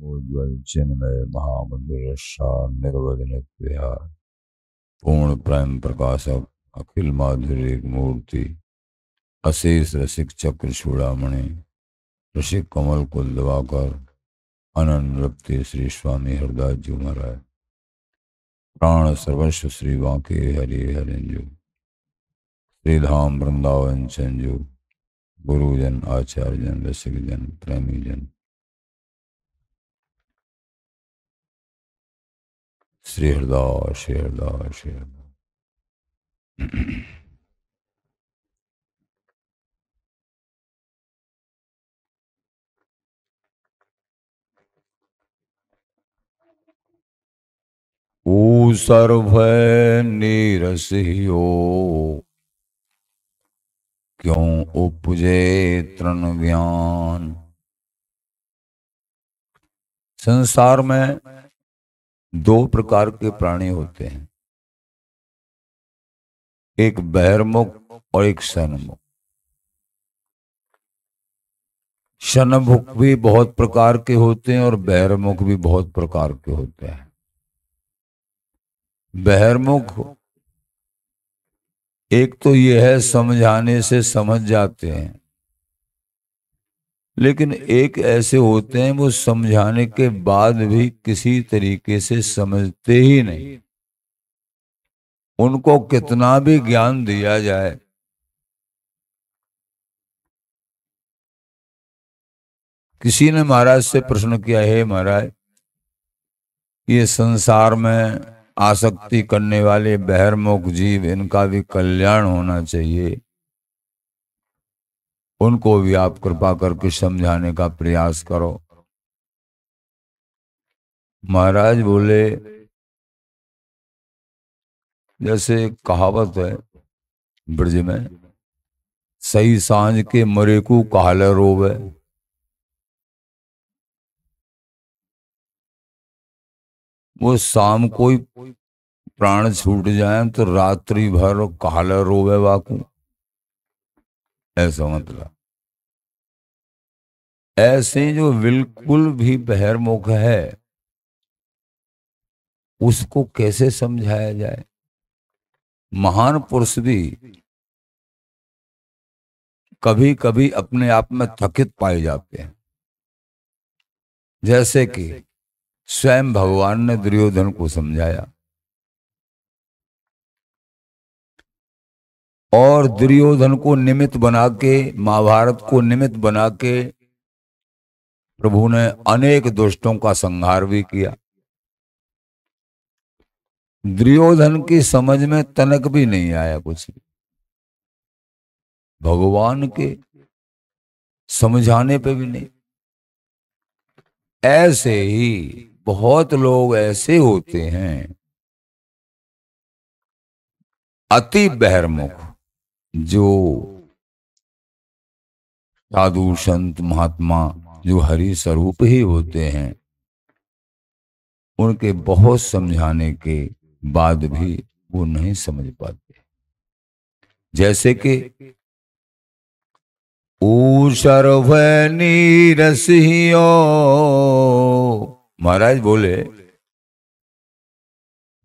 उज्ज्वल चिन्मय महामंदिर निर्वध नित्य विहार पूर्ण प्रेम प्रकाशक अखिल माधुर्य मूर्ति अशेष रसिक चक्र चूड़ामणि ऋषिक कमल कुल दिवाकर अनंत रप्ति श्री स्वामी हरदास जी महाराज प्राण सर्वस्व श्री बांके हरि हरिंजु श्रीधाम वृंदावन चंजु गुरुजन आचार्यजन रसिकजन प्रेमीजन श्री हरदास श्री हरदास श्री हरदास। ऊ सर्व नीरसियो क्यों उपजे तृण ज्ञान। संसार में दो प्रकार के प्राणी होते हैं, एक बहिर्मुख और एक शनमुख। शनमुख भी बहुत प्रकार के होते हैं और बहिर्मुख भी बहुत प्रकार के होते हैं। बहिर्मुख एक तो यह है समझाने से समझ जाते हैं, लेकिन एक ऐसे होते हैं वो समझाने के बाद भी किसी तरीके से समझते ही नहीं। उनको कितना भी ज्ञान दिया जाए किसी ने महाराज से प्रश्न किया, हे महाराज ये संसार में आसक्ति करने वाले बहिर्मुख जीव, इनका भी कल्याण होना चाहिए, उनको भी आप कृपा करके समझाने का प्रयास करो। महाराज बोले, जैसे कहावत है ब्रज में, सही सांझ के मरे को काहले रोवे। वो शाम को प्राण छूट जाए तो रात्रि भर काहले रोवे वाकू, ऐसा मतलब। ऐसे जो बिल्कुल भी बहिर्मुख है उसको कैसे समझाया जाए। महान पुरुष भी कभी कभी अपने आप में थकित पाए जाते हैं, जैसे कि स्वयं भगवान ने दुर्योधन को समझाया और दुर्योधन को निमित्त बना के, महाभारत को निमित्त बना के प्रभु ने अनेक दुष्टों का संहार भी किया। दुर्योधन की समझ में तनक भी नहीं आया कुछ भी। भगवान के समझाने पे भी नहीं। ऐसे ही बहुत लोग ऐसे होते हैं अति बहिर्मुख, जो साधु संत महात्मा जो हरि स्वरूप ही होते हैं, उनके बहुत समझाने के बाद भी वो नहीं समझ पाते। जैसे कि ऊषर नीरसियो, महाराज बोले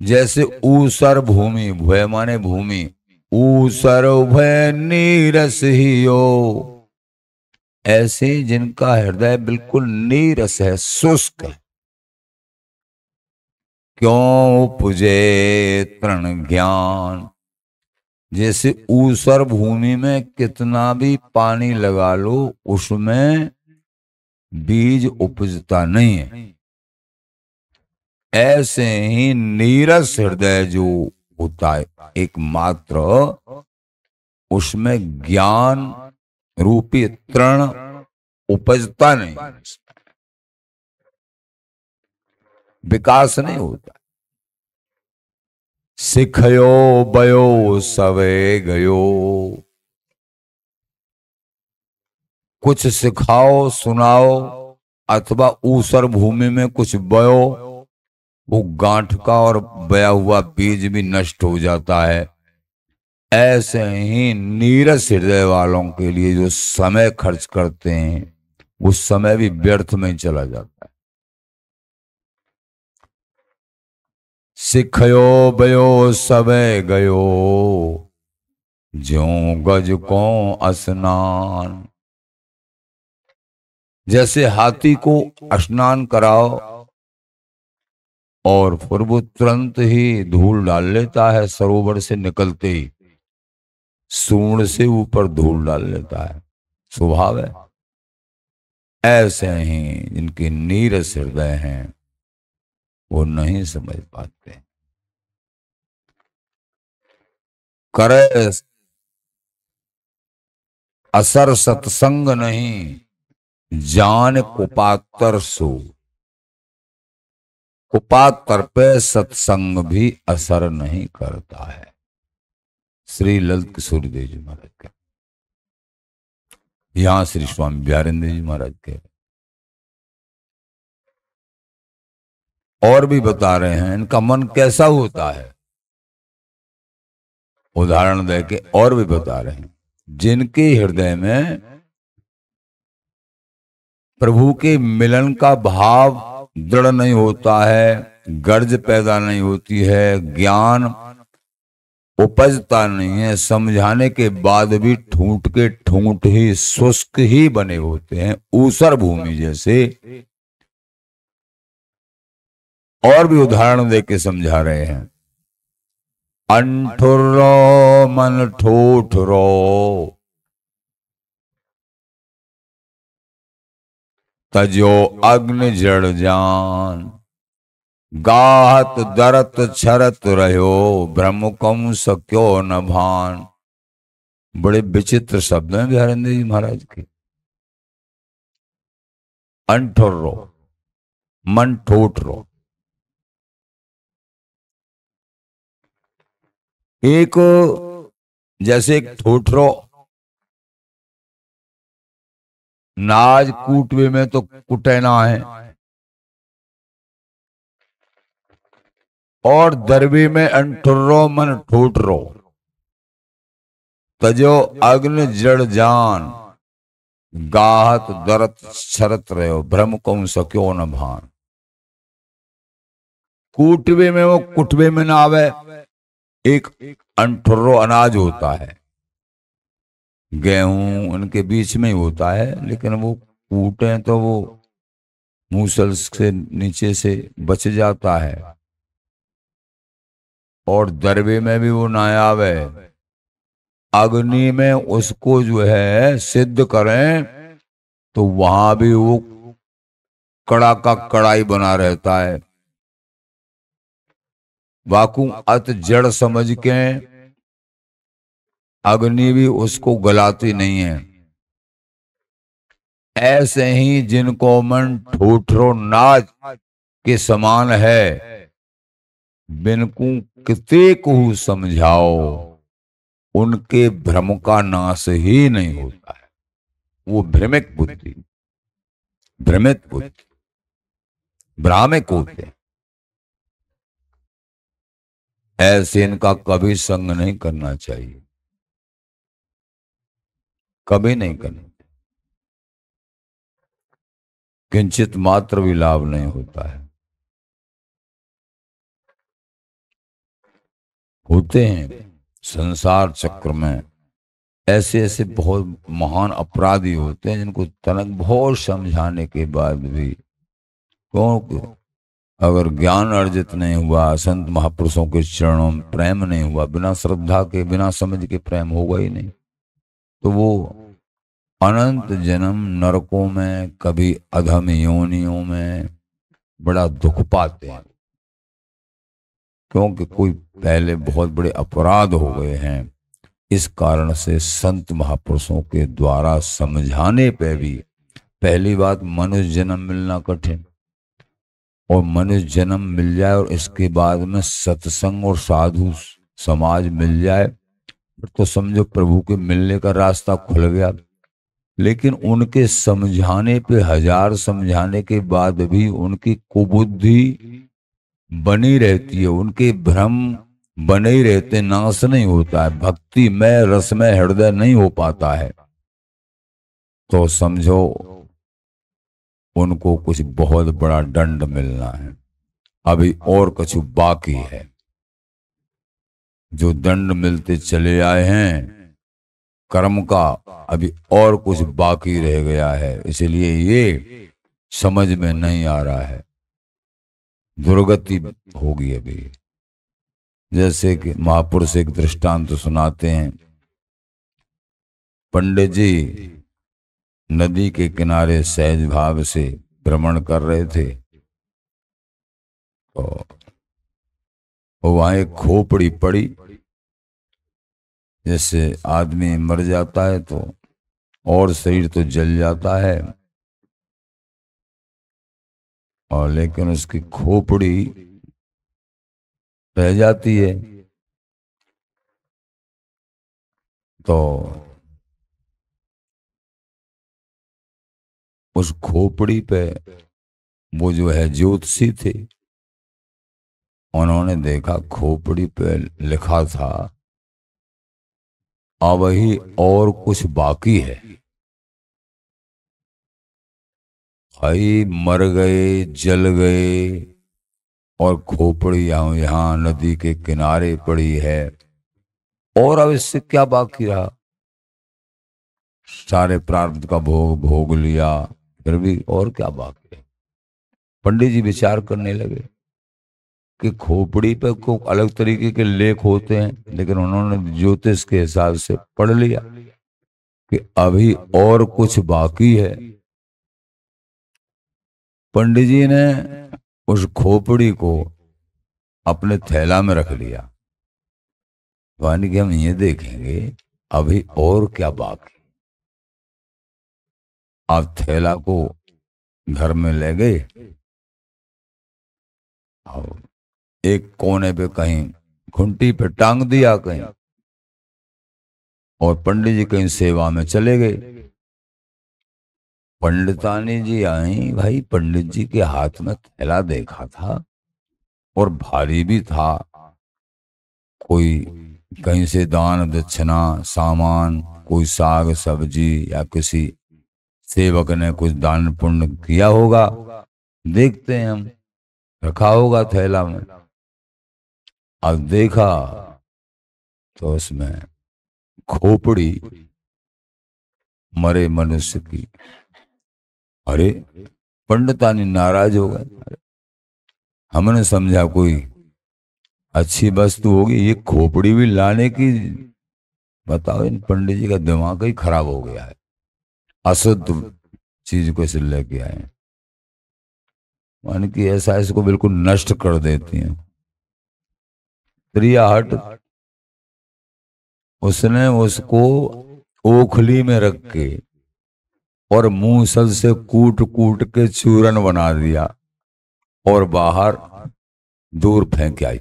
जैसे ऊसर भूमि, भय माने भूमि, ऊसर भय नीरसियो, ऐसे जिनका हृदय बिल्कुल नीरस है, शुष्क है, क्यों उपजे तृण ज्ञान। जैसे ऊसर भूमि में कितना भी पानी लगा लो उसमें बीज उपजता नहीं है, ऐसे ही नीरस हृदय जो होता है एकमात्र, उसमें ज्ञान रूपी तृण उपजता नहीं, विकास नहीं होता। सिखयो बयो सवे गयो, कुछ सिखाओ सुनाओ अथवा ऊसर भूमि में कुछ बयो, वो गांठ का और बया हुआ बीज भी नष्ट हो जाता है। ऐसे ही नीरस हृदय वालों के लिए जो समय खर्च करते हैं वो समय भी व्यर्थ में चला जाता है। सिखयो बयो सबे गयो, ज्यों गज को स्नान। जैसे हाथी को स्नान कराओ और फिर वो तुरंत ही धूल डाल लेता है, सरोवर से निकलते ही सूंड से ऊपर धूल डाल लेता है, स्वभाव है। ऐसे ही जिनके नीरस हृदय हैं वो नहीं समझ पाते। करे असर सत्संग नहीं, जान कुपातर सो। कुपातर पे सत्संग भी असर नहीं करता है। श्री ललित किशोर देव जी महाराज के, यहां श्री स्वामी बिहारेंद्र जी महाराज के और भी बता रहे हैं इनका मन कैसा होता है। उदाहरण देके और भी बता रहे हैं, जिनके हृदय में प्रभु के मिलन का भाव दृढ़ नहीं होता है, गर्ज पैदा नहीं होती है, ज्ञान उपजता नहीं है, समझाने के बाद भी ठूंठ के ठूंठ ही शुष्क ही बने होते हैं, ऊसर भूमि जैसे। और भी उदाहरण देके समझा रहे हैं। अंठुर्रो मन ठोठरो, तजो अग्नि जड़ जान। गाहत दरत छरत रहो, ब्रह्म कम सक्यो न भान। बड़े विचित्र शब्द हैं बिहारेंद्र जी महाराज के। अंठुर्रो मन ठोठरो, एक जैसे एक ठोठरो नाज कूटवे में तो कुटेना है, और दरबे में अंठुर्रो मन ठोठरो, तजो अग्नि जड़ जान। गाहत दरत छरत रहो, भ्रम कौन सक्यो न भान। कूटवे में वो कुटवे में ना आवे। एक अंठुर्रो अनाज होता है, गेहूं उनके बीच में ही होता है, लेकिन वो कूटे तो वो मूसल से नीचे से बच जाता है, और दरबे में भी वो ना आवे। अग्नि में उसको जो है सिद्ध करें तो वहां भी वो कड़ा का कड़ाई बना रहता है। वाकु अत जड़ समझ के अग्नि भी उसको गलाती नहीं है। ऐसे ही जिनको मन ठोठरो नाज के समान है, बिनको किते को समझाओ उनके भ्रम का नाश ही नहीं होता है। वो भ्रमिक बुद्धि, भ्रमित बुद्धि, भ्रामिक होते हैं। ऐसे इनका कभी संग नहीं करना चाहिए, कभी नहीं करना। किंचित मात्र भी लाभ नहीं होता है। होते हैं संसार चक्र में ऐसे ऐसे बहुत महान अपराधी होते हैं जिनको तनक बहुत समझाने के बाद भी, क्योंकि अगर ज्ञान अर्जित नहीं हुआ, संत महापुरुषों के चरणों में प्रेम नहीं हुआ, बिना श्रद्धा के बिना समझ के प्रेम होगा ही नहीं, तो वो अनंत जन्म नरकों में, कभी अधम योनियों में बड़ा दुख पाते हैं, क्योंकि कोई पहले बहुत बड़े अपराध हो गए हैं। इस कारण से संत महापुरुषों के द्वारा समझाने पे भी, पहली बात मनुष्य जन्म मिलना कठिन, और मनुष्य जन्म मिल जाए और इसके बाद में सत्संग और साधु समाज मिल जाए तो समझो प्रभु के मिलने का रास्ता खुल गया। लेकिन उनके समझाने पे, हजार समझाने के बाद भी उनकी कुबुद्धि बनी रहती है, उनके भ्रम बने ही रहते, नाश नहीं होता है, भक्ति में रस में हृदय नहीं हो पाता है, तो समझो उनको कुछ बहुत बड़ा दंड मिलना है। अभी और कुछ बाकी है। जो दंड मिलते चले आए हैं कर्म का, अभी और कुछ बाकी रह गया है, इसलिए ये समझ में नहीं आ रहा है, दुर्गति होगी अभी। जैसे कि महापुरुष एक दृष्टांत तो सुनाते हैं। पंडित जी नदी के किनारे सहज भाव से भ्रमण कर रहे थे, तो वहां एक खोपड़ी पड़ी। जैसे आदमी मर जाता है तो और शरीर तो जल जाता है, और लेकिन उसकी खोपड़ी रह जाती है। तो उस खोपड़ी पे वो जो है ज्योतिषी थे, उन्होंने देखा खोपड़ी पे लिखा था अब ही और कुछ बाकी है। भाई मर गए, जल गए, और खोपड़ी यहाँ नदी के किनारे पड़ी है, और अब इससे क्या बाकी रहा। सारे प्रारब्ध का भोग भोग लिया, फिर भी और क्या बाकी है। पंडित जी विचार करने लगे कि खोपड़ी पे को अलग तरीके के लेख होते हैं, लेकिन उन्होंने ज्योतिष के हिसाब से पढ़ लिया कि अभी और कुछ बाकी है। पंडित जी ने उस खोपड़ी को अपने थैला में रख लिया, यानी कि हम ये देखेंगे अभी और क्या बाकी। आप थैला को घर में ले गए और एक कोने पे कहीं खुंटी पे टांग दिया कहीं, और पंडित जी कहीं सेवा में चले गए। पंडितानी जी आई, भाई पंडित जी के हाथ में थैला देखा था और भारी भी था, कोई कहीं से दान दक्षिणा सामान, कोई साग सब्जी या किसी सेवक ने कुछ दान पुण्य किया होगा, देखते हैं हम, रखा होगा थैला में। अब देखा तो उसमें खोपड़ी मरे मनुष्य की। अरे पंडितानी नाराज हो गए, हमने समझा कोई अच्छी वस्तु होगी, ये खोपड़ी भी लाने की। बताओ, इन पंडित जी का दिमाग ही खराब हो गया है, अशुद्ध चीज को इसे लेके आए, मान कि ऐसा इसको बिल्कुल नष्ट कर देती हैं। त्रियाहट उसने उसको ओखली में रख के और मूसल से कूट कूट के चूरन बना दिया और बाहर दूर फेंक आई,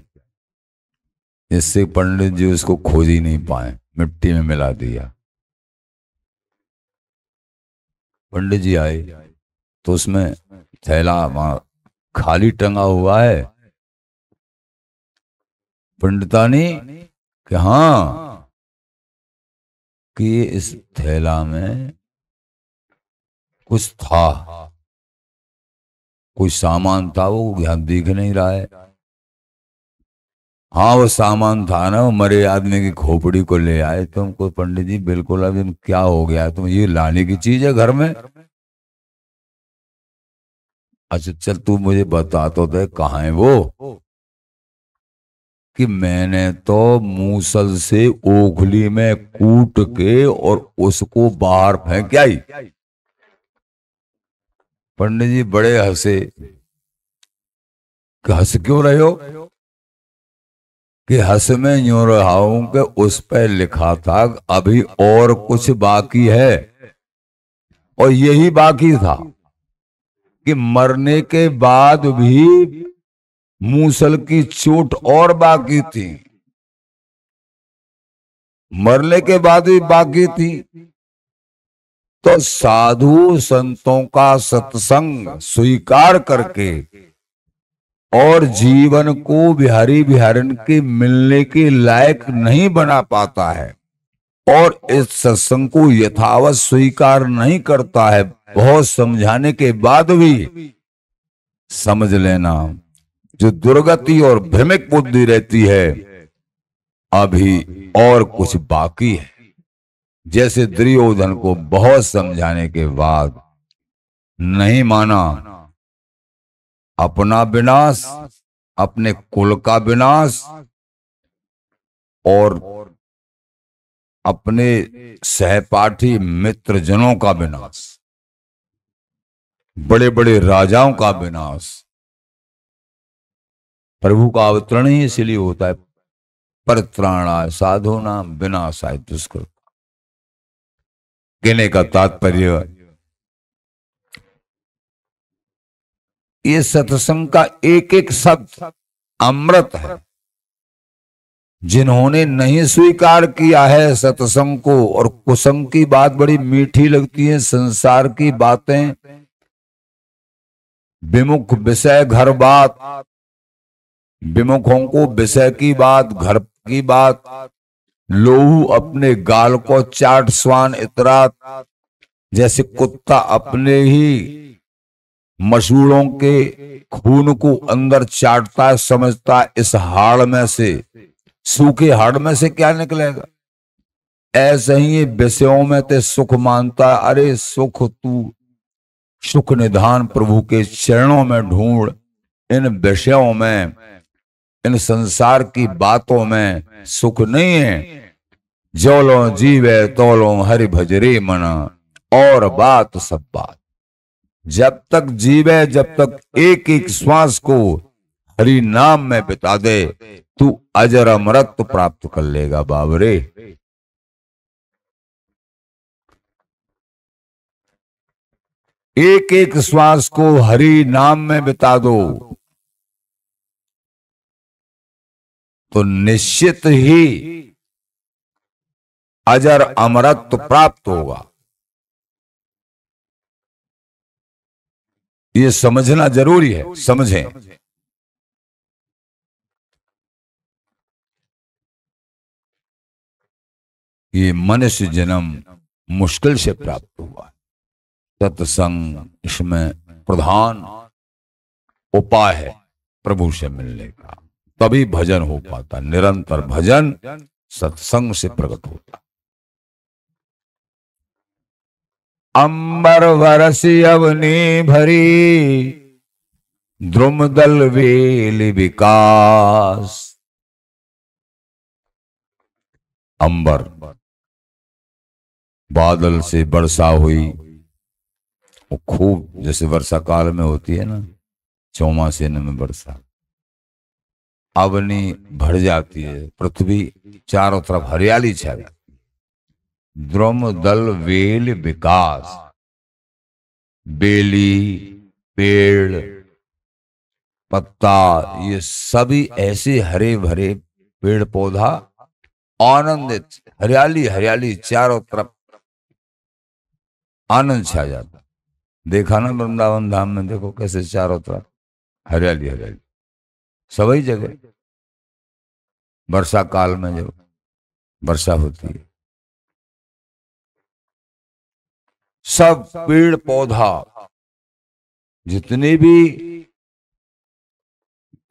जिससे पंडित जी उसको खोज ही नहीं पाए, मिट्टी में मिला दिया। पंडित जी आए तो उसमें थैला वहां खाली टंगा हुआ है। पंडितानी कि हाँ, कि इस थैला में कुछ था, कुछ सामान था, वो यहाँ दिख नहीं रहा है। हाँ वो सामान था ना, वो मरे आदमी की खोपड़ी को ले आए तुमको। पंडित जी बिल्कुल, अब क्या हो गया, तुम ये लाने की चीज है घर में। अच्छा चल तू मुझे बता तो दे कहाँ है वो। कि मैंने तो मूसल से ओखली में कूट के और उसको बाहर फेंक आई। पंडित जी बड़े हंसे कि हंस क्यों रहे हो। कि हंस में यूं रहा हूं कि उस पर लिखा था अभी और कुछ बाकी है, और यही बाकी था कि मरने के बाद भी मूसल की चोट और बाकी थी, मरने के बाद भी बाकी थी। तो साधु संतों का सत्संग स्वीकार करके और जीवन को बिहारी बिहारन के मिलने के लायक नहीं बना पाता है, और इस सत्संग को यथावत स्वीकार नहीं करता है, बहुत समझाने के बाद भी समझ लेना जो दुर्गति और भ्रमिक बुद्धि रहती है, अभी और कुछ बाकी है। जैसे दुर्योधन को बहुत समझाने के बाद नहीं माना, अपना विनाश, अपने कुल का विनाश और अपने सहपाठी मित्रजनों का विनाश, बड़े बड़े राजाओं का विनाश। प्रभु का अवतरण ही इसलिए होता है, परित्राणाय साधूनां विनाशाय दुष्कृतां। कहने का तात्पर्य, ये सत्संग का एक एक शब्द अमृत है। जिन्होंने नहीं स्वीकार किया है सत्संग को, और कुसंग की बात बड़ी मीठी लगती है, संसार की बातें, विमुख विषय घर बात, विमुखों को विषय की बात, घर की बात, लोहू अपने गाल को चाट स्वान इतरात, जैसे कुत्ता अपने ही मसूड़ों के खून को अंदर चाटता है, समझता है इस हाड़ में से, सूखे हाड़ में से क्या निकलेगा। ऐसे ही ये विषयों में ते सुख मानता, अरे सुख तू सुख निधान प्रभु के चरणों में ढूंढ। इन विषयों में, इन संसार की बातों में सुख नहीं है। जोलो जीवे तोलो हरि भजरे मना, और बात सब बात। जब तक जीवे, जब तक एक एक श्वास को हरि नाम में बिता दे, तू अजर अमृत प्राप्त कर लेगा बाबरे। एक एक श्वास को हरि नाम में बिता दो तो निश्चित ही अजर अमृत प्राप्त होगा। ये समझना जरूरी है, समझें। ये मनुष्य जन्म मुश्किल से प्राप्त हुआ। सत्संग इसमें प्रधान उपाय है प्रभु से मिलने का, तभी भजन हो पाता। निरंतर भजन सत्संग से प्रकट होता। अंबर वरसी अवनी भरी, द्रुमदल वेल विकास। अंबर, बादल से वर्षा हुई, वो खूब जैसे वर्षा काल में होती है ना, चौमासे में वर्षा, अवनी भर जाती है, पृथ्वी चारों तरफ हरियाली छा जाती। द्रुम दल वेल विकास, बेली, पेड़, पत्ता, ये सभी ऐसे हरे भरे पेड़ पौधा, आनंदित, हरियाली हरियाली चारों तरफ, आनंद छा जाता। देखा ना वृंदावन धाम में, देखो कैसे चारों तरफ हरियाली हरियाली सभी जगह। वर्षा काल में जब वर्षा होती है, सब पेड़ पौधा, जितने भी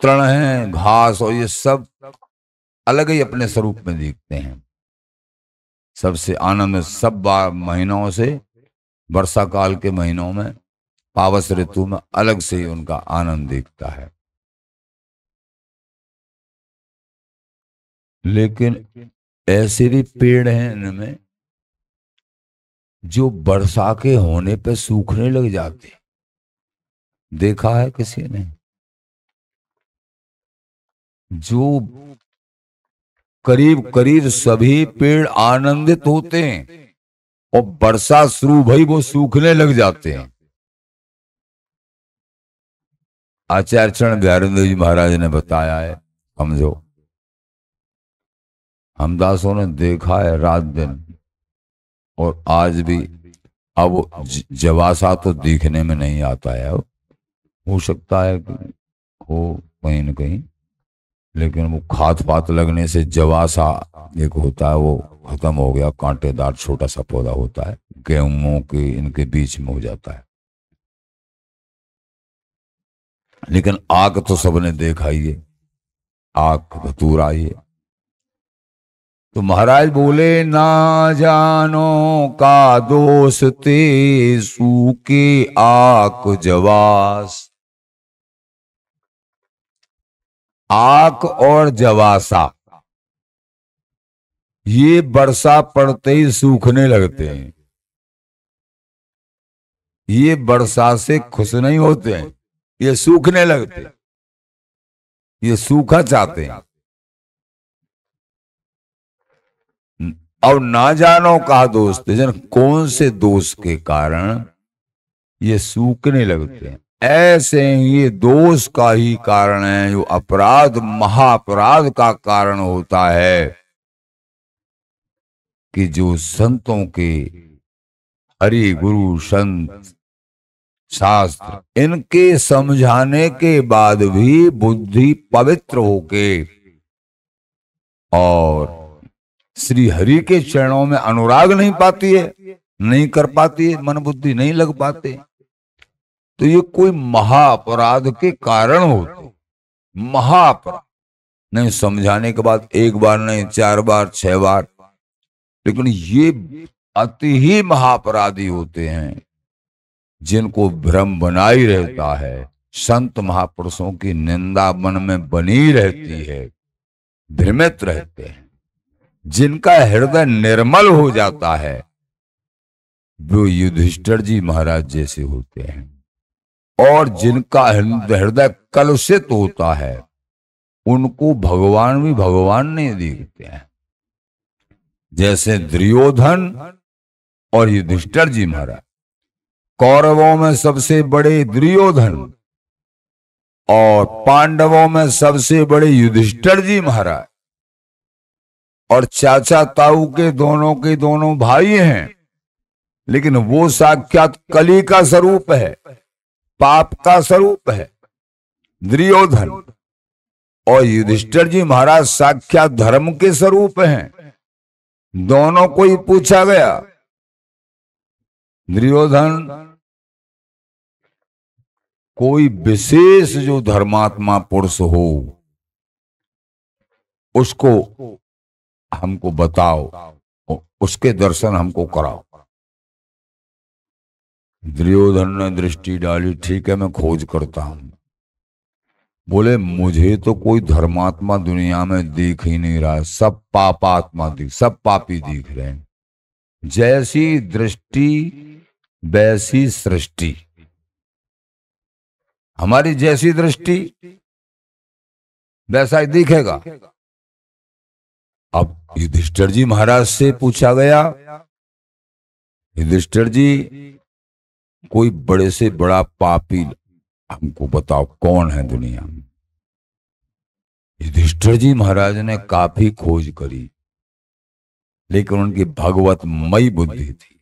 तृण हैं, घास, और ये सब अलग ही अपने स्वरूप में दिखते हैं। सबसे आनंद सब महीनों से, वर्षा काल के महीनों में, पावस ऋतु में अलग से ही उनका आनंद दिखता है। लेकिन ऐसे भी पेड़ हैं इनमें जो वर्षा के होने पे सूखने लग जाते। देखा है किसी ने? जो करीब करीब सभी पेड़ आनंदित होते हैं और वर्षा शुरू भई वो सूखने लग जाते हैं। आचार्य चरण बिहारींद्र जी महाराज ने बताया है, समझो, हमदासों ने देखा है रात दिन, और आज भी। अब जवासा तो दिखने में नहीं आता है, अब हो सकता है कि हो कहीं न कहीं, लेकिन वो खाद पात लगने से जवासा एक होता है वो खत्म हो गया। कांटेदार छोटा सा पौधा होता है, गेहूं के इनके बीच में हो जाता है। लेकिन आग तो सबने देखा ही है, आग धतूरा ही है। तो महाराज बोले ना जानो का दोष ते सूके आक जवास। आक और जवासा ये वर्षा पड़ते ही सूखने लगते हैं। ये वर्षा से खुश नहीं होते हैं, ये सूखने लगते हैं, ये सूखा चाहते हैं। और ना जानो का दोस्त जन कौन से दोष के कारण ये सूखने लगते हैं। ऐसे ये दोष का ही कारण है, जो अपराध महाअपराध का कारण होता है कि जो संतों के हरि गुरु संत शास्त्र इनके समझाने के बाद भी बुद्धि पवित्र होके और श्री हरि के चरणों में अनुराग नहीं पाती है, नहीं कर पाती है, मन बुद्धि नहीं लग पाते, तो ये कोई महाअपराध के कारण होते। महाअपराध नहीं, समझाने के बाद एक बार नहीं, 4 बार 6 बार, लेकिन ये अति ही महाअपराधी होते हैं जिनको भ्रम बना ही रहता है। संत महापुरुषों की निंदा मन में बनी रहती है, भ्रमित रहते हैं। जिनका हृदय निर्मल हो जाता है वो युधिष्ठिर जी महाराज जैसे होते हैं, और जिनका हृदय कलुषित होता है उनको भगवान भी भगवान नहीं दिखते हैं। जैसे दुर्योधन और युधिष्ठिर जी महाराज, कौरवों में सबसे बड़े दुर्योधन और पांडवों में सबसे बड़े युधिष्ठिर जी महाराज, और चाचा ताऊ के दोनों भाई हैं, लेकिन वो साक्षात कली का स्वरूप है, पाप का स्वरूप है दुर्योधन, और युधिष्ठिर जी महाराज साक्षात धर्म के स्वरूप हैं। दोनों को ही पूछा गया, दुर्योधन कोई विशेष जो धर्मात्मा पुरुष हो उसको हमको बताओ, उसके दर्शन हमको कराओ। दुर्योधन ने दृष्टि डाली, ठीक है मैं खोज करता हूं। बोले मुझे तो कोई धर्मात्मा दुनिया में दिख ही नहीं रहा, सब पापात्मा सब पापी दिख रहे हैं। जैसी दृष्टि वैसी सृष्टि, हमारी जैसी दृष्टि वैसा ही दिखेगा। अब युधिष्ठिर जी महाराज से पूछा गया, युधिष्ठिर जी कोई बड़े से बड़ा पापी हमको बताओ कौन है दुनिया में। युधिष्ठिर जी महाराज ने काफी खोज करी, लेकिन उनकी भगवतमयी बुद्धि थी।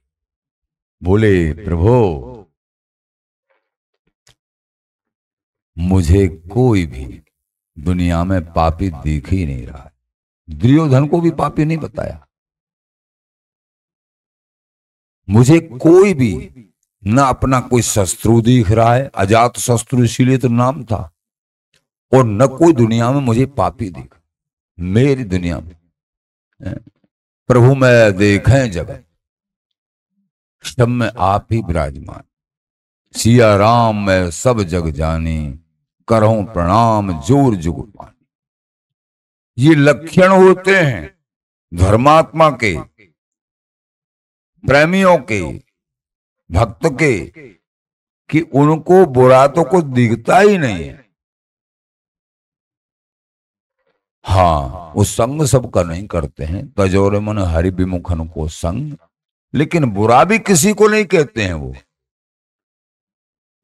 बोले प्रभु मुझे कोई भी दुनिया में पापी दिख ही नहीं रहा। दुर्योधन को भी पापी नहीं बताया, मुझे कोई भी ना अपना कोई शत्रु दिख रहा है, अजात शत्रु इसीलिए तो नाम था, और न कोई दुनिया में मुझे पापी दिख। मेरी दुनिया में प्रभु मैं देखें जगत सब में आप ही विराजमान, सिया राम मैं सब जग जानी, करहूं प्रणाम जोर जुग पानी। ये लक्षण होते हैं धर्मात्मा के, प्रेमियों के, भक्त के, कि उनको बुरा तो कुछ दिखता ही नहीं है। हाँ वो संग सबका नहीं करते हैं, तजोरे मन हरि विमुखन को संग, लेकिन बुरा भी किसी को नहीं कहते हैं वो।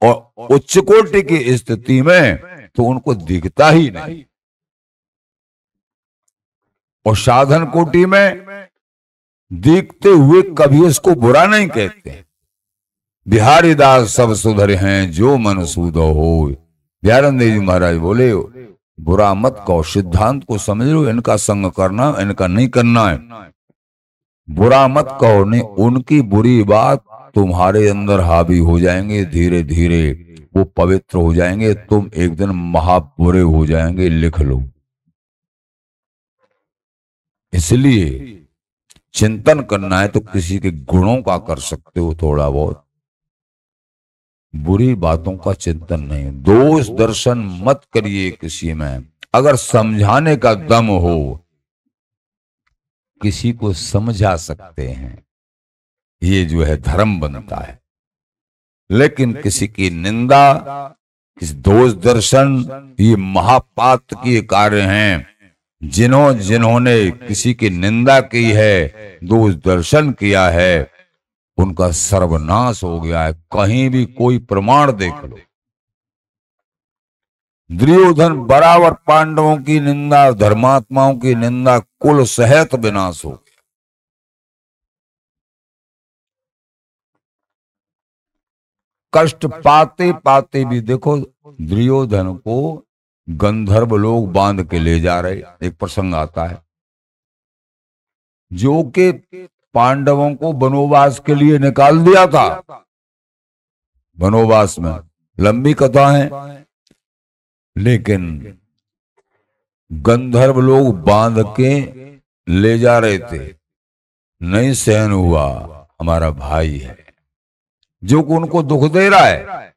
और उच्च कोटि की स्थिति में तो उनको दिखता ही नहीं, और साधन कोटि में दिखते हुए कभी उसको बुरा नहीं कहते। बिहारी दास सब सुधर हैं जो मन सूदो हो। बिहारन देव जी महाराज बोले बुरा मत कहो, सिद्धांत को समझ लो, इनका संग करना इनका नहीं करना है। बुरा मत कहो, नहीं उनकी बुरी बात तुम्हारे अंदर हावी हो जाएंगे, धीरे धीरे वो पवित्र हो जाएंगे, तुम एक दिन महाबुरे हो जाएंगे, लिख लो। इसलिए चिंतन करना है तो किसी के गुणों का कर सकते हो थोड़ा बहुत, बुरी बातों का चिंतन नहीं। दोष दर्शन मत करिए किसी में। अगर समझाने का दम हो, किसी को समझा सकते हैं, ये जो है धर्म बनता है। लेकिन किसी की निंदा, किसी दोष दर्शन, ये महापात के कार्य हैं। जिन्होंने किसी की निंदा की है, दोष दर्शन किया है, उनका सर्वनाश हो गया है। कहीं भी कोई प्रमाण देख लो। दुर्योधन बराबर पांडवों की निंदा, धर्मात्माओं की निंदा, कुल सहित विनाश हो गया। कष्ट पाते पाते भी देखो, दुर्योधन को गंधर्व लोग बांध के ले जा रहे। एक प्रसंग आता है जो कि पांडवों को वनवास के लिए निकाल दिया था। वनवास में लंबी कथा है, लेकिन गंधर्व लोग बांध के ले जा रहे थे। नहीं सहन हुआ, हमारा भाई है जो कि उनको दुख दे रहा है,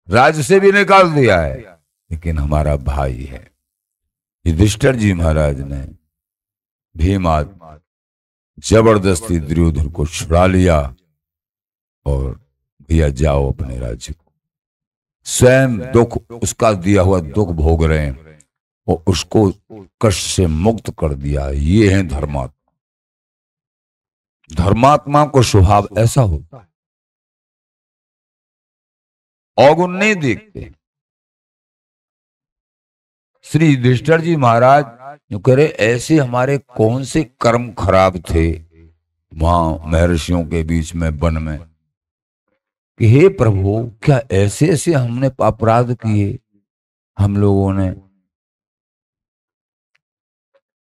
राज्य से भी निकाल दिया है, लेकिन हमारा भाई है। युधिष्ठिर जी महाराज ने भीमाद जबरदस्ती दुर्योधन को छुड़ा लिया और भैया जाओ अपने राज्य को। स्वयं दुख, उसका दिया हुआ दुख भोग रहे हैं और उसको कष्ट से मुक्त कर दिया। ये है धर्मात्मा। धर्मात्मा को स्वभाव ऐसा होता है, अवगुण नहीं देखते। श्री युधिष्ठिर जी महाराज जो कह रहे, ऐसे हमारे कौन से कर्म खराब थे वहां महर्षियों के बीच में वन में, कि हे प्रभु, क्या ऐसे ऐसे हमने अपराध किए हम लोगों ने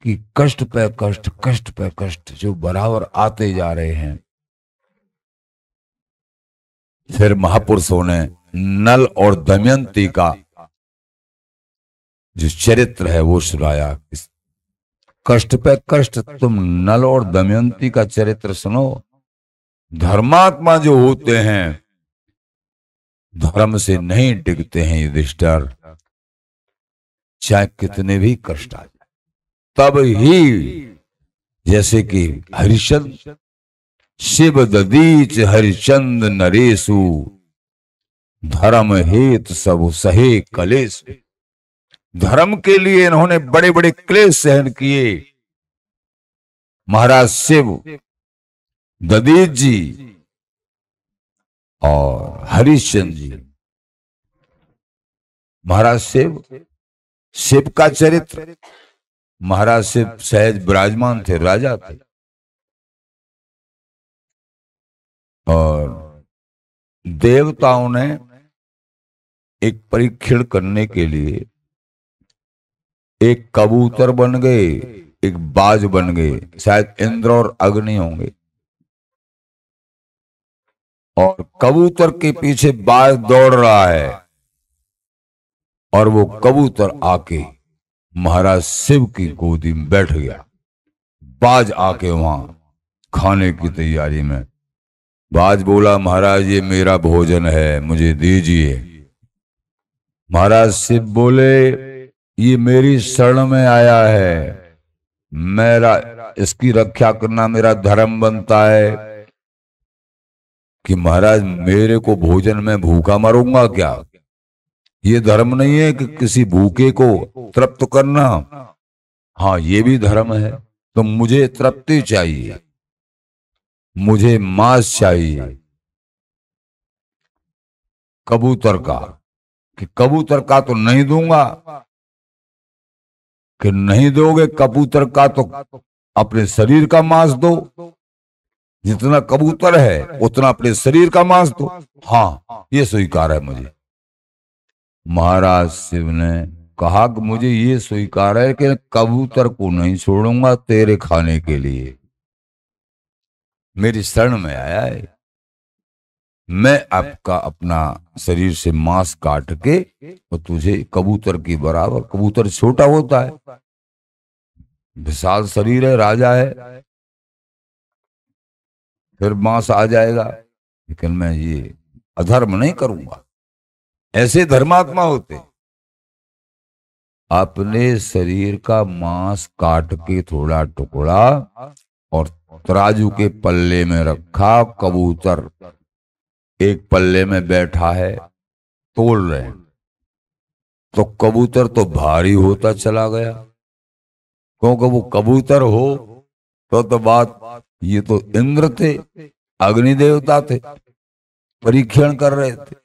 कि कष्ट पे कष्ट, कष्ट पे कष्ट जो बराबर आते जा रहे हैं। फिर महापुरुषों ने नल और दमयंती का जो चरित्र है वो सुनाया। कष्ट पे कष्ट, तुम नल और दमयंती का चरित्र सुनो। धर्मात्मा जो होते हैं धर्म से नहीं टिकते हैं युधिष्ठिर, चाहे कितने भी कष्ट आ जाए। तब ही जैसे कि हरिश्चंद्र, शिव ददीच हरिश्चंद्र नरेशु, धर्म हेत सब सहे कलेश। धर्म के लिए इन्होंने बड़े बड़े क्लेश सहन किए। महाराज शिव ददीच जी और हरिश्चंद्र जी। महाराज शिव का चरित्र, महाराज शिव सहज विराजमान थे, राजा थे, और देवताओं ने एक परीक्षण करने के लिए एक कबूतर बन गए, एक बाज बन गए, शायद इंद्र और अग्नि होंगे, और कबूतर के पीछे बाज दौड़ रहा है, और वो कबूतर आके महाराज शिव की गोदी में बैठ गया। बाज आके वहां खाने की तैयारी में। बाज बोला, महाराज ये मेरा भोजन है, मुझे दीजिए। महाराज शिव बोले, ये मेरी शरण में आया है, मेरा इसकी रक्षा करना मेरा धर्म बनता है कि महाराज मेरे को भोजन में भूखा मरूंगा क्या? ये धर्म नहीं है कि किसी भूखे को तृप्त करना। हाँ, ये भी धर्म है। तो मुझे तृप्ति चाहिए, मुझे मांस चाहिए कबूतर का, कि कबूतर का तो नहीं दूंगा, कि नहीं दोगे कबूतर का तो अपने शरीर का मांस दो, जितना कबूतर है उतना अपने शरीर का मांस दो। हाँ, ये स्वीकार है मुझे। महाराज शिव ने कहा कि मुझे ये स्वीकार है कि कबूतर को नहीं छोड़ूंगा तेरे खाने के लिए, मेरी शरण में आया है, मैं आपका अपना शरीर से मांस काट के और तुझे कबूतर की बराबर, कबूतर छोटा होता है, विशाल शरीर है, राजा है, फिर मांस आ जाएगा, लेकिन मैं ये अधर्म नहीं करूंगा। ऐसे धर्मात्मा होते। अपने शरीर का मांस काट के थोड़ा टुकड़ा और तराजू के पल्ले में रखा, कबूतर एक पल्ले में बैठा है, तोल रहे हैं, तो कबूतर तो भारी होता चला गया, क्योंकि वो कबूतर हो तो बात, ये तो इंद्र थे, अग्नि देवता थे, परीक्षण कर रहे थे,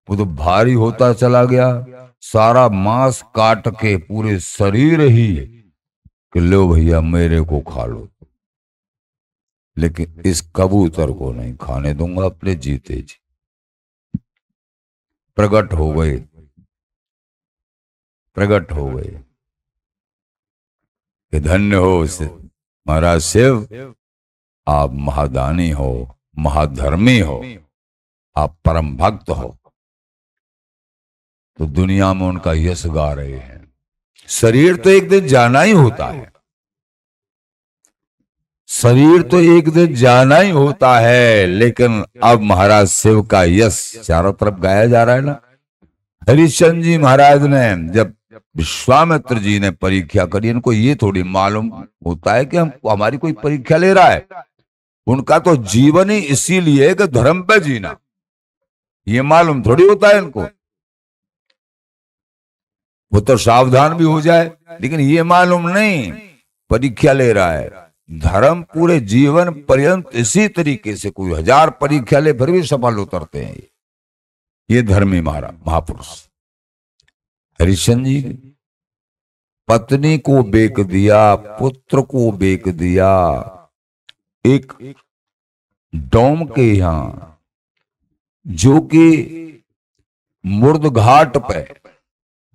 वो तो भारी होता चला गया। सारा मांस काट के पूरे शरीर ही कि लो भैया मेरे को खा लो, लेकिन इस कबूतर को नहीं खाने दूंगा अपने जीते जी। प्रकट हो गए, प्रकट हो गए कि धन्य हो महाराज शिव, आप महादानी हो, महाधर्मी हो, आप परम भक्त हो। तो दुनिया में उनका यश गा रहे हैं। शरीर तो एक दिन जाना ही होता है, शरीर तो एक दिन जाना ही होता है, लेकिन अब महाराज शिव का यश चारों तरफ गाया जा रहा है ना। हरिश्चंद्र जी महाराज ने जब विश्वामित्र जी ने परीक्षा करी, इनको ये थोड़ी मालूम होता है कि हमारी कोई परीक्षा ले रहा है। उनका तो जीवन ही इसीलिए कि धर्म पे जीना, ये मालूम थोड़ी होता है इनको। वो तो सावधान भी हो जाए, लेकिन ये मालूम नहीं परीक्षा ले रहा है। धर्म पूरे जीवन पर्यंत इसी तरीके से, कोई 1000 परीक्षा ले फिर भी सफल उतरते हैं। ये धर्मी महापुरुष। हरिश्चंद्र जी पत्नी को बेच दिया, पुत्र को बेच दिया, एक डोम के यहां जो कि मुर्द घाट पे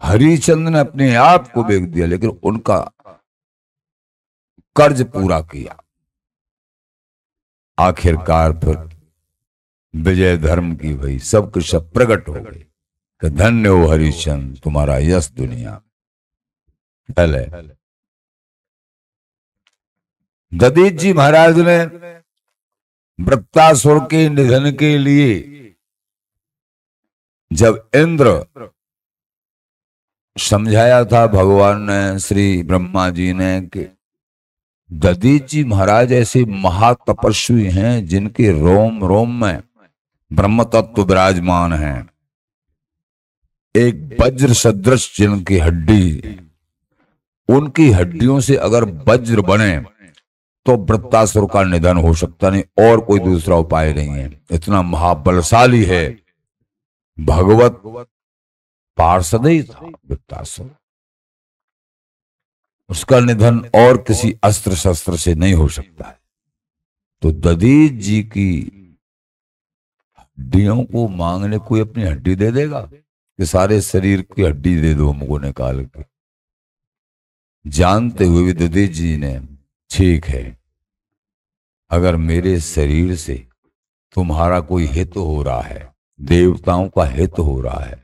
हरिश्चंद्र ने अपने आप को बेच दिया, लेकिन उनका कर्ज पूरा किया। आखिरकार फिर विजय धर्म की भई, सब कुछ सब प्रकट हो गई कि धन्य हो हरिश्चंद्र, तुम्हारा यश दुनिया पहले। दधीच जी महाराज ने वृत्तासुर के निधन के लिए जब इंद्र समझाया था, भगवान ने, श्री ब्रह्मा जी ने, कि दधीच जी महाराज ऐसे महातपस्वी हैं जिनके रोम रोम में ब्रह्म तत्व विराजमान है, एक वज्र सदृश जिनकी हड्डी, उनकी हड्डियों से अगर वज्र बने तो वृत्तासुर का निधन हो सकता नहीं, और कोई दूसरा उपाय नहीं है। इतना महाबलशाली है, भगवत पार्षद ही था वृत्तासुर। उसका निधन और किसी अस्त्र शस्त्र से नहीं हो सकता है। तो दधीच जी की हड्डियों को मांगने कोई अपनी हड्डी दे देगा कि सारे शरीर की हड्डी दे दो हमको निकाल के? जानते हुए भी दधीच जी ने, ठीक है, अगर मेरे शरीर से तुम्हारा कोई हित हो रहा है, देवताओं का हित हो रहा है,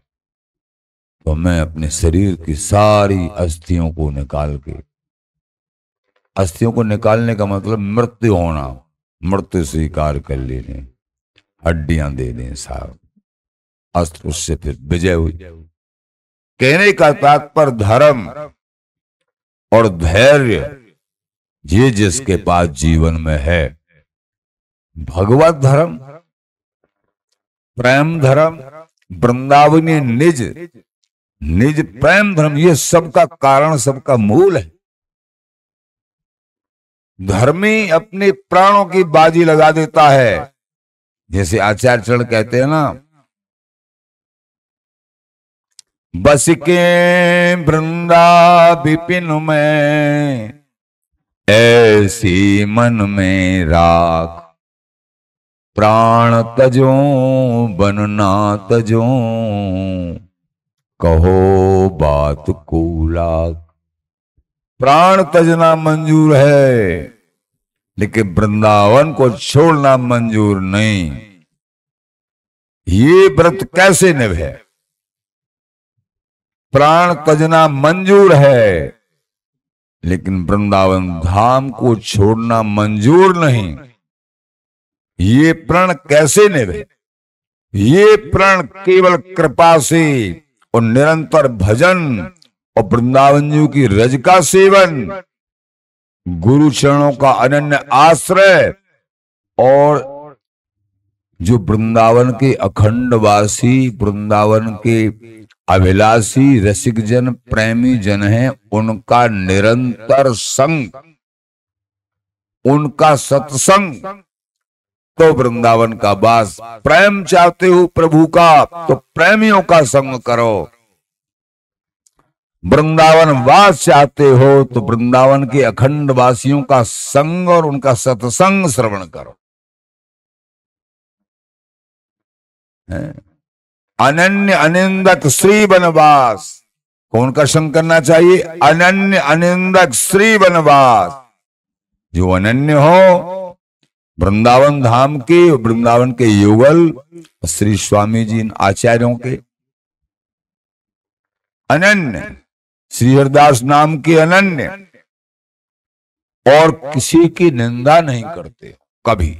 तो मैं अपने शरीर की सारी अस्थियों को निकाल के, अस्थियों को निकालने का मतलब मृत्यु होना, मृत्यु स्वीकार कर लेने, हड्डियां दे दें साहब, अस्त्र उससे फिर विजय हुई। कहने का तात्पर्य धर्म और धैर्य ये जिसके पास जीवन में है, भगवत धर्म, प्रेम धर्म, वृंदावनी निज निज प्रेम धर्म, ये सबका कारण, सबका मूल है। धर्मी अपने प्राणों की बाजी लगा देता है, जैसे आचार्य चरण कहते हैं ना, बस के वृंदा विपिन में ऐसी मन में राख, प्राण तजो बनना तजो, कहो बात कूला। प्राण तजना मंजूर है, लेकिन वृंदावन को छोड़ना मंजूर नहीं। ये व्रत कैसे निभे? प्राण तजना मंजूर है, लेकिन वृंदावन धाम को छोड़ना मंजूर नहीं। ये प्रण कैसे निभे? ये प्रण केवल कृपा से और निरंतर भजन और वृंदावन जी की रज का सेवन, गुरु चरणों का अनन्य आश्रय और जो वृंदावन के अखंडवासी, वृंदावन के अभिलाषी रसिक जन, प्रेमी जन हैं, उनका निरंतर संग, उनका सत्संग, तो वृंदावन का वास। प्रेम चाहते हो प्रभु का तो प्रेमियों का संग करो। वृंदावन वास चाहते हो तो वृंदावन के अखंड वासियों का संग और उनका सत्संग श्रवण करो। अनन्य अनिंदक श्री वनवास, कौन का संग करना चाहिए? अनन्य अनिंदक श्री वनवास। जो अनन्य हो वृंदावन धाम के, वृंदावन के युगल श्री स्वामी जी इन आचार्यों के अनन्य, श्री हरिदास नाम के अनन्य, और किसी की निंदा नहीं करते कभी,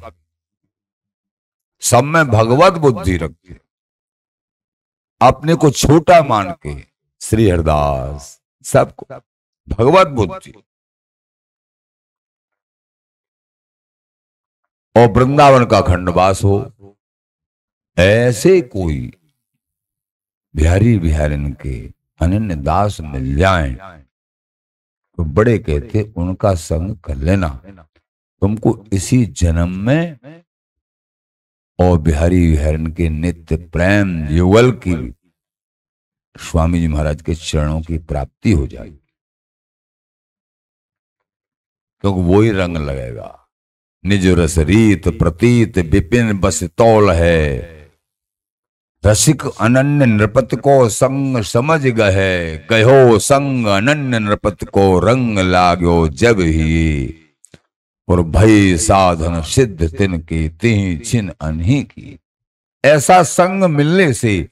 सब में भगवत बुद्धि रखते, अपने को छोटा मान के श्री हरिदास सबको भगवत बुद्धि। और वृंदावन का खंडवास हो, ऐसे कोई बिहारी बिहारिन के अनन्य दास मिल जाएं तो बड़े कहते उनका संग कर लेना, तुमको इसी जन्म में और बिहारी बिहारिन के नित्य प्रेम युगल की स्वामी जी महाराज के चरणों की प्राप्ति हो जाएगी, क्योंकि वो ही रंग लगेगा। निज रस रीत प्रतीत विपिन बस तौल है, रसिक अनन्य नृपत को संग समझ गए, कहो संग अनन्य नृपत को रंग लागो जब ही, और भई साधन सिद्ध तिन की तिहि छिन अनही की। ऐसा संग मिलने से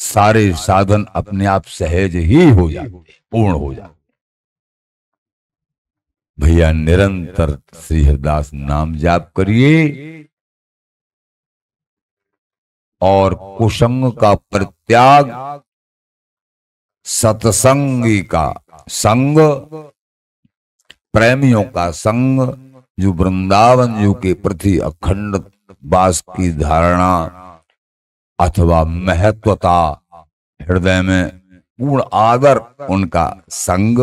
सारे साधन अपने आप सहज ही हो जाते, पूर्ण हो जाते। भैया निरंतर श्री हरिदास नाम जाप करिए और कुसंग का परित्याग, सत्संगी का संग, प्रेमियों का संग, जो वृंदावन जी के प्रति अखंड वास की धारणा अथवा महत्वता, हृदय में पूर्ण आदर, उनका संग।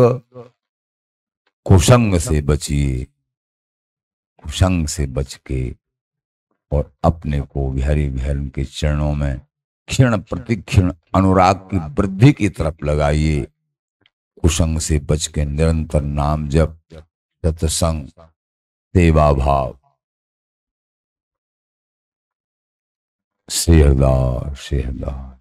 कुसंग से बचिए, कुसंग से बच के और अपने को बिहारी बिहारी के चरणों में क्षण प्रतिक्षण अनुराग की वृद्धि की तरफ लगाइए। कुसंग से बच के निरंतर नाम जप, सत्संग, सेवा भाव। श्री हरिदास, श्री हरिदास।